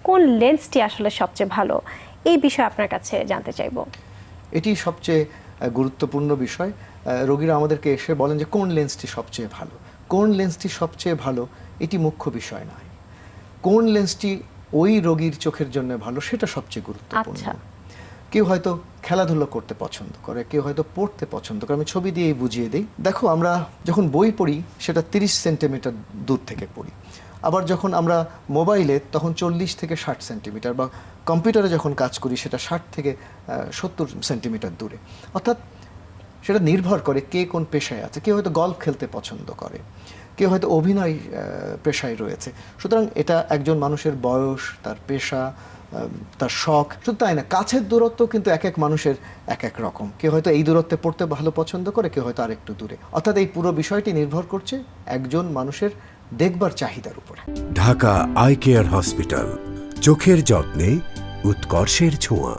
কোন লেন্সটি আসলে সবচেয়ে ভালো, এই বিষয়ে আপনার কাছে জানতে চাইবো। এটি সবচেয়ে গুরুত্বপূর্ণ বিষয়। রোগীরা আমাদেরকে এসে বলেন যে কোন লেন্সটি সবচেয়ে ভালো। কোন লেন্সটি সবচেয়ে ভালো এটি মুখ্য বিষয় নয়, কোন লেন্সটি ওই রোগীর চোখের জন্য ভালো সেটা সবচেয়ে গুরুত্বপূর্ণ। আচ্ছা। কেউ হয়তো খেলাধুলো করতে পছন্দ করে, কেউ হয়তো পড়তে পছন্দ করে। আমি ছবি দিয়েই বুঝিয়ে দিই। দেখো, আমরা যখন বই পড়ি সেটা 30 সেন্টিমিটার দূর থেকে পড়ি, আবার যখন আমরা মোবাইলে তখন 40 থেকে 60 সেন্টিমিটার, বা কম্পিউটারে যখন কাজ করি সেটা 60 থেকে 70 সেন্টিমিটার দূরে। অর্থাৎ সেটা নির্ভর করে কে কোন পেশায় আছে। কেউ হয়তো গল্ফ খেলতে পছন্দ করে, কেউ হয়তো অভিনয় পেশায় রয়েছে। সুতরাং এটা একজন মানুষের বয়স, তার পেশা, তার শখ, শুধু তাই না, কাছের দূরত্ব কিন্তু এক এক মানুষের এক এক রকম। কেউ হয়তো এই দূরত্বে পড়তে ভালো পছন্দ করে, কেউ হয়তো আরেকটু দূরে। অর্থাৎ এই পুরো বিষয়টি নির্ভর করছে একজন মানুষের দেখবার চাহিদার উপর। ঢাকা আই কেয়ার হসপিটাল, চোখের যত্নে উৎকর্ষের ছোঁয়া।